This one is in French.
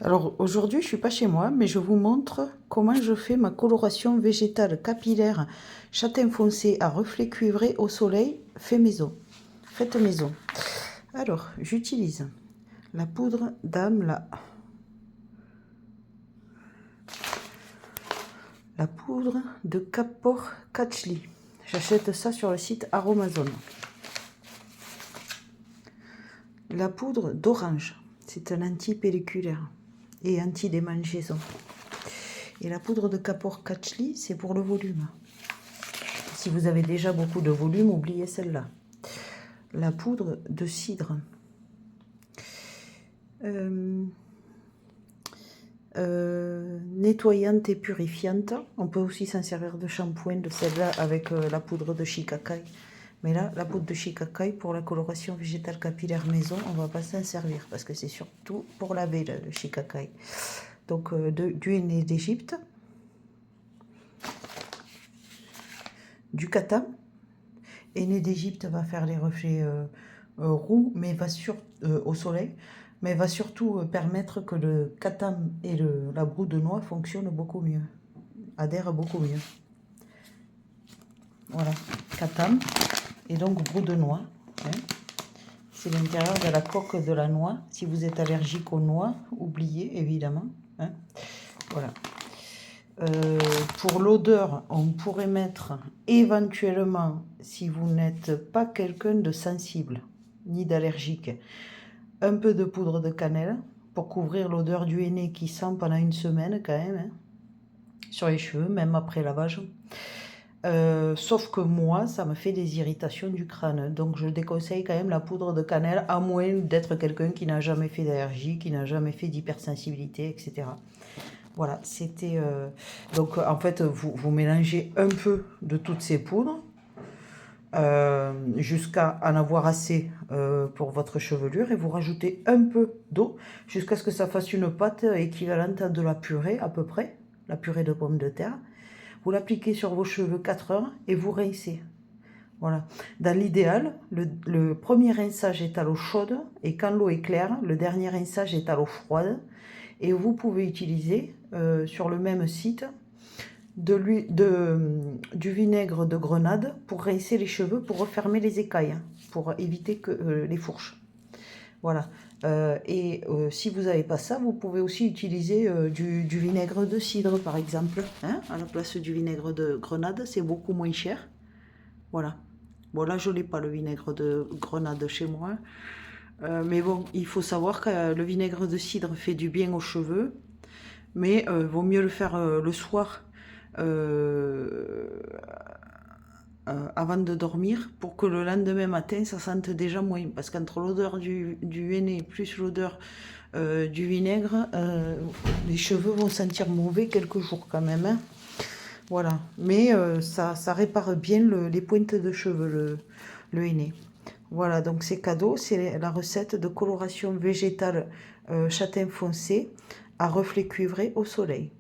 Alors aujourd'hui, je suis pas chez moi, mais je vous montre comment je fais ma coloration végétale capillaire châtain foncé à reflets cuivrés au soleil fait maison. Faites maison. Alors, j'utilise la poudre d'Amla, la poudre de Kapor Kachli. J'achète ça sur le site Aromazone. La poudre d'orange, c'est un anti-pelliculaire et anti-démangeaison. Et la poudre de Kapor Kachli, c'est pour le volume. Si vous avez déjà beaucoup de volume, oubliez celle-là. La poudre de cidre. Nettoyante et purifiante. On peut aussi s'en servir de shampoing de celle-là avec la poudre de shikakai. Mais là, la poudre de shikakai pour la coloration végétale capillaire maison, on ne va pas s'en servir parce que c'est surtout pour laver le shikakai. Donc du henné d'Égypte, du katam. Henné d'Égypte va faire les reflets roux, mais va au soleil, mais va surtout permettre que le katam et la broue de noix fonctionnent beaucoup mieux, adhèrent beaucoup mieux. Voilà, katam et donc broue de noix. Hein. C'est l'intérieur de la coque de la noix. Si vous êtes allergique aux noix, oubliez évidemment. Hein. Voilà. Pour l'odeur, on pourrait mettre éventuellement, si vous n'êtes pas quelqu'un de sensible ni d'allergique, un peu de poudre de cannelle pour couvrir l'odeur du henné qui sent pendant une semaine quand même, hein, sur les cheveux, même après lavage. Sauf que moi, ça me fait des irritations du crâne. Donc je déconseille quand même la poudre de cannelle, à moins d'être quelqu'un qui n'a jamais fait d'allergie, qui n'a jamais fait d'hypersensibilité, etc. Voilà, c'était... donc en fait, vous mélangez un peu de toutes ces poudres jusqu'à en avoir assez pour votre chevelure et vous rajoutez un peu d'eau jusqu'à ce que ça fasse une pâte équivalente à de la purée à peu près, la purée de pommes de terre. Vous l'appliquez sur vos cheveux 4 heures et vous rincez. Voilà. Dans l'idéal, le premier rinçage est à l'eau chaude et quand l'eau est claire, le dernier rinçage est à l'eau froide. Et vous pouvez utiliser sur le même site du vinaigre de grenade pour rincer les cheveux, pour refermer les écailles, hein, pour éviter que les fourches. Voilà. Si vous n'avez pas ça, vous pouvez aussi utiliser du vinaigre de cidre, par exemple, hein, à la place du vinaigre de grenade. C'est beaucoup moins cher. Voilà. Bon, là, je n'ai pas le vinaigre de grenade chez moi. Mais bon, il faut savoir que le vinaigre de cidre fait du bien aux cheveux. Mais vaut mieux le faire le soir avant de dormir pour que le lendemain matin ça sente déjà moins, parce qu'entre l'odeur du henné plus l'odeur du vinaigre, les cheveux vont sentir mauvais quelques jours quand même, hein. Voilà, mais ça répare bien les pointes de cheveux, le henné. Voilà, donc c'est cadeau, c'est la recette de coloration végétale châtain foncé à reflets cuivrés au soleil.